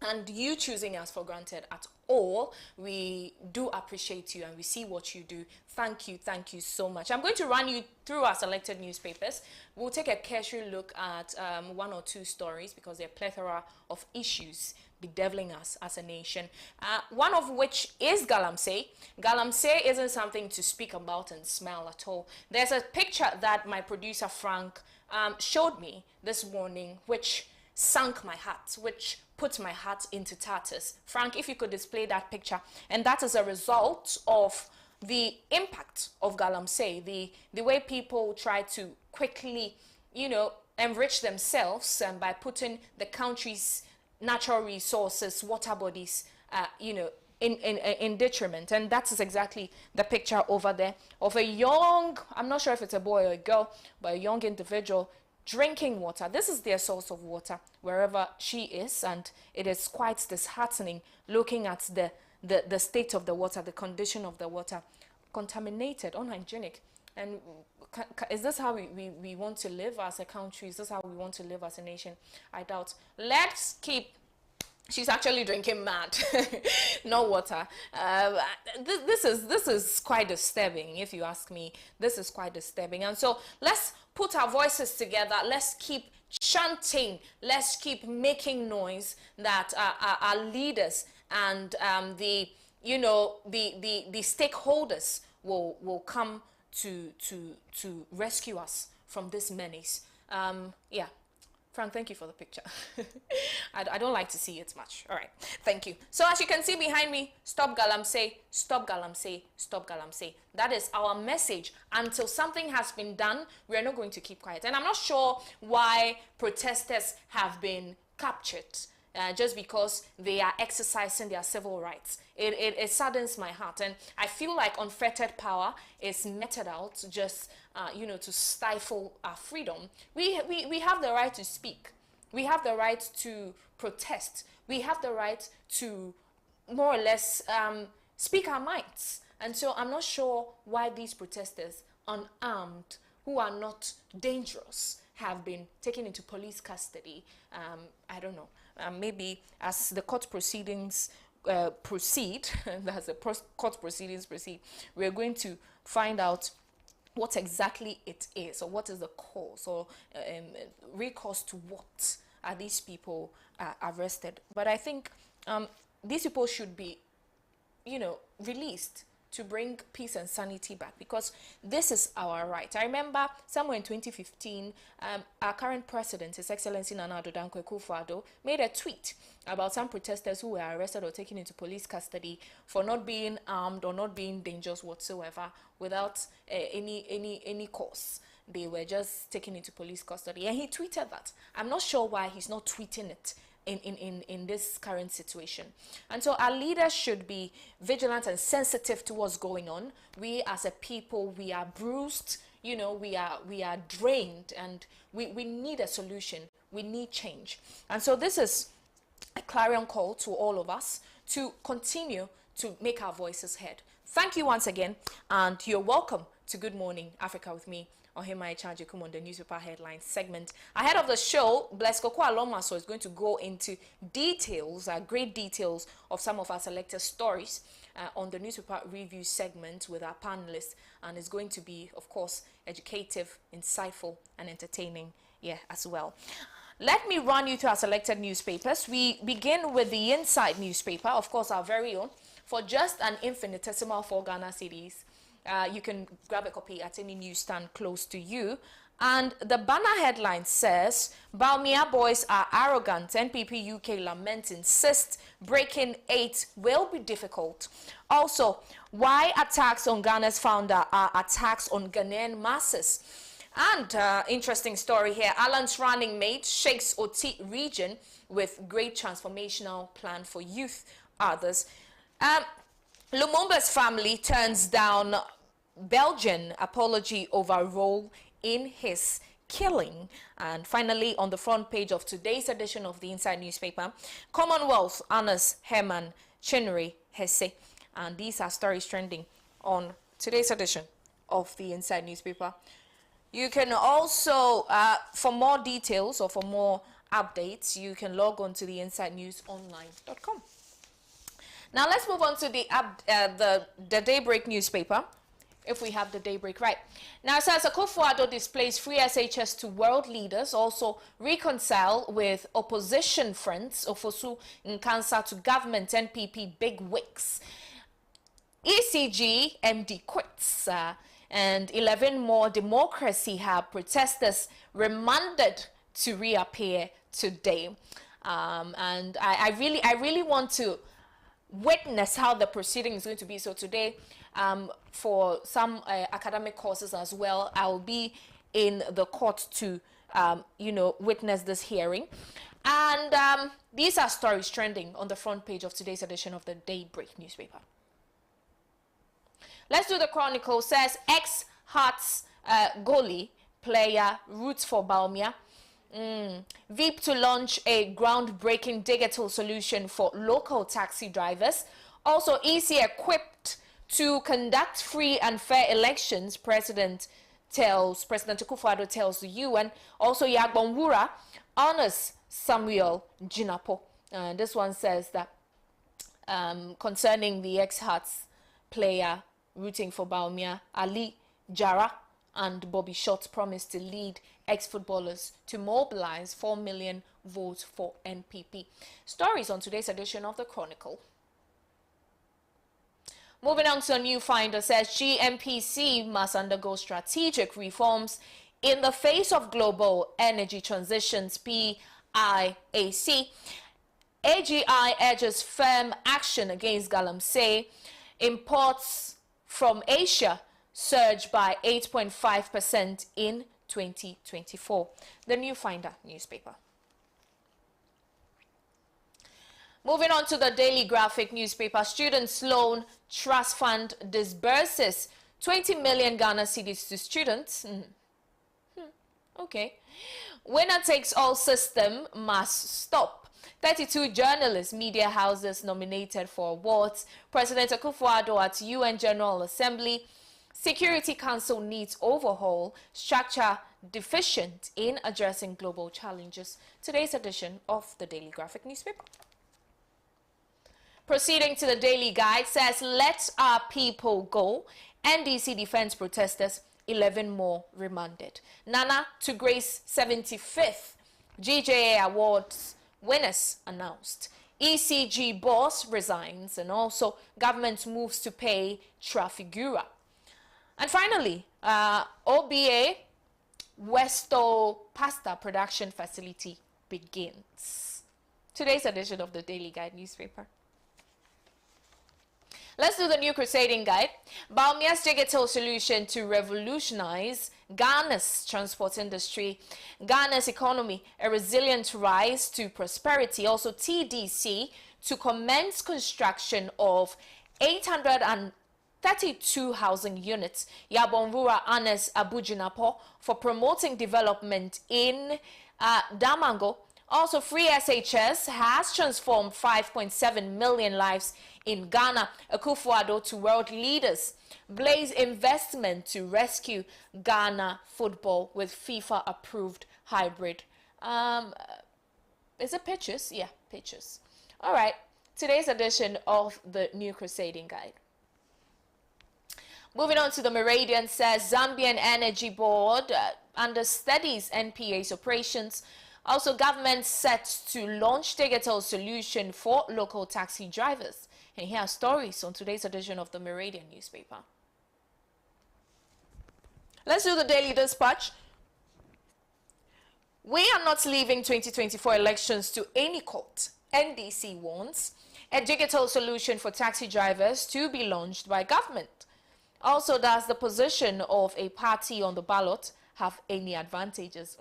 and you choosing us for granted at all. We do appreciate you and we see what you do. Thank you so much. I'm going to run you through our selected newspapers. We'll take a cursory look at one or two stories because there are a plethora of issues bedeviling us as a nation. One of which is Galamsey. Galamsey isn't something to speak about and smell at all. There's a picture that my producer Frank showed me this morning which sunk my heart, which put my heart into tatters. Frank, if you could display that picture. And that is a result of the impact of Galamsey, the way people try to quickly, you know, enrich themselves by putting the country's natural resources, water bodies, you know, in detriment. And that is exactly the picture over there of a young, I'm not sure if it's a boy or a girl, but a young individual drinking water. This is their source of water wherever she is, and it is quite disheartening looking at the state of the water, the condition of the water, contaminated, unhygienic. And is this how we want to live as a country? Is this how we want to live as a nation? I doubt. Let's keep. She's actually drinking mad, no water. This is quite disturbing, if you ask me. This is quite disturbing. And so let's put our voices together. Let's keep chanting. Let's keep making noise that our leaders and the stakeholders will come to rescue us from this menace. Yeah. Frank, thank you for the picture. I don't like to see it much. All right, thank you. So as you can see behind me, stop Galamsey, stop Galamsey, stop Galamsey. That is our message. Until something has been done, we are not going to keep quiet. And I'm not sure why protesters have been captured just because they are exercising their civil rights. It saddens my heart. And I feel like unfettered power is meted out just to stifle our freedom. We have the right to speak. We have the right to protest. We have the right to more or less speak our minds. And so I'm not sure why these protesters, unarmed, who are not dangerous, have been taken into police custody. I don't know. Maybe as the court proceedings proceed, as the court proceedings proceed, we're going to find out what exactly it is, or what is the cause, or recourse to what are these people arrested. But I think these people should be, released to bring peace and sanity back, because this is our right. I remember somewhere in 2015, our current president, His Excellency Nana Addo Dankwa Akufo-Addo, made a tweet about some protesters who were arrested or taken into police custody for not being armed or not being dangerous whatsoever, without any cause. They were just taken into police custody, and he tweeted that. I'm not sure why he's not tweeting it in this current situation. And so our leaders should be vigilant and sensitive to what's going on. We as a people, we are bruised, we are drained, and we need a solution. We need change. And so this is a clarion call to all of us to continue to make our voices heard. Thank you once again, and you're welcome to Good Morning Africa with me, OHEMAA AGYEKUM, on the newspaper headlines segment. Ahead of the show, Bless Koko Alomaso is going to go into details, great details of some of our selected stories on the newspaper review segment with our panelists, and it's going to be, of course, educative, insightful, and entertaining, as well. Let me run you through our selected newspapers. We begin with the Inside newspaper, of course, our very own, for just an infinitesimal 4 Ghana cedis. You can grab a copy at any newsstand close to you. And the banner headline says, Bawumia boys are arrogant. NPP UK lament insists breaking 8 will be difficult. Also, why attacks on Ghana's founder are attacks on Ghanaian masses. And interesting story here. Alan's running mate shakes Oti region with great transformational plan for youth. Others. Lumumba's family turns down Belgian apology over role in his killing. And finally, on the front page of today's edition of the Inside newspaper, Commonwealth honors Herman Chinere Hesse. And these are stories trending on today's edition of the Inside newspaper. You can also, for more details or for more updates, you can log on to the insidenewsonline.com. Now let's move on to the Daybreak newspaper, if we have the Daybreak right. Now it says Akufo-Addo displays free SHS to world leaders, also reconcile with opposition friends, Ofosu Nkansa to government, NPP big wigs. ECG MD quits, and 11 more Democracy Hub protesters remanded to reappear today. And I really want to witness how the proceeding is going to be. So today, for some academic courses as well, I'll be in the court to witness this hearing. And these are stories trending on the front page of today's edition of the Daybreak newspaper. Let's do the Chronicle. Says ex-Hearts goalie player roots for Bawumia. VIP to launch a groundbreaking digital solution for local taxi drivers. Also, EC equipped to conduct free and fair elections. President Akufo-Addo tells the UN. Also, Yagbonwura honors Samuel Jinapo. This one says that concerning the ex-Hearts player rooting for Bawumia, Ali Jara and Bobby Short promised to lead ex-footballers to mobilize 4 million votes for NPP. Stories on today's edition of the Chronicle. Moving on to a new finder, says GMPC must undergo strategic reforms in the face of global energy transitions, PIAC. AGI urges firm action against Galamsey. Imports from Asia surged by 8.5% in 2024. The New Finder newspaper. Moving on to the Daily Graphic newspaper, Students Loan Trust Fund disburses 20 million Ghana cedis to students. Okay. Winner takes all system must stop. 32 journalists, media houses nominated for awards. President Akufo-Addo at UN General Assembly. Security Council needs overhaul. Structure deficient in addressing global challenges. Today's edition of the Daily Graphic newspaper. Proceeding to the Daily Guide, says let our people go. NDC defense protesters, 11 more remanded. Nana to grace 75th GJA Awards winners announced. ECG boss resigns, and also government moves to pay Trafigura. And finally, OBA Westo pasta production facility begins. Today's edition of the Daily Guide newspaper. Let's do the New Crusading Guide. Bawumia's digital solution to revolutionize Ghana's transport industry, Ghana's economy, a resilient rise to prosperity. Also, TDC to commence construction of 832 housing units. Yagbonwura honors Abu Jinapo for promoting development in Damango. Also, free SHS has transformed 5.7 million lives in Ghana. Akufo-Addo to world leaders. Blaze investment to rescue Ghana football with FIFA-approved hybrid. Is it pitches? Yeah, pitches. All right. Today's edition of the New Crusading Guide. Moving on to the Meridian, says Zambian Energy Board understudies NPA's operations. Also, government set to launch digital solution for local taxi drivers. And here are stories on today's edition of the Meridian newspaper. Let's do the Daily Dispatch. We are not leaving 2024 elections to any court. NDC warns a digital solution for taxi drivers to be launched by government. Also, does the position of a party on the ballot have any advantages?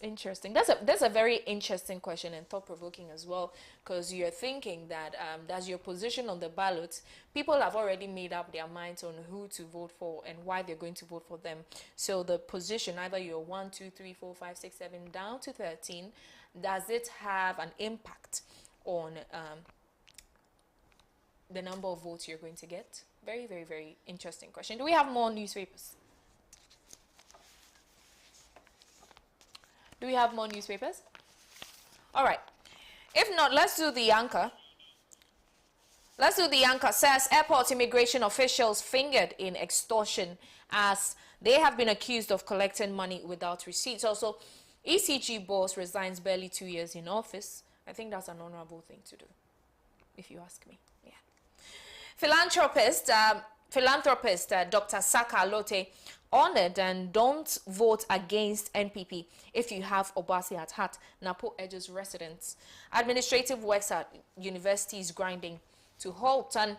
Interesting. That's a very interesting question and thought-provoking as well, because you're thinking that as your position on the ballot, people have already made up their minds on who to vote for and why they're going to vote for them. So the position, either you're 1, 2, 3, 4, 5, 6, 7, down to 13, does it have an impact on the number of votes you're going to get? Very, very, very interesting question. Do we have more newspapers? Do we have more newspapers? All right. If not, let's do the anchor. Let's do the anchor. Says airport immigration officials fingered in extortion as they have been accused of collecting money without receipts. Also, ECG boss resigns barely 2 years in office. I think that's an honorable thing to do, if you ask me. Yeah. Philanthropist Dr. Saka Lote honored and don't vote against NPP if you have Obasi at heart. Napo urges residents. Administrative works at universities grinding to halt. And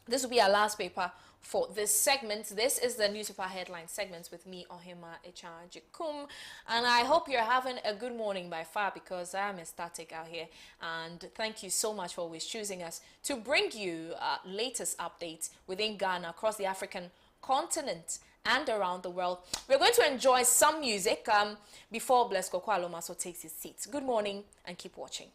this will be our last paper for this segment. This is the newspaper headline segments with me, OHEMAA, AGYEKUM, and I hope you're having a good morning by far, because I am ecstatic out here. And thank you so much for always choosing us to bring you latest updates within Ghana, across the African continent, and around the world. We're going to enjoy some music before Bless Kokwalomaso takes his seat. Good morning and keep watching.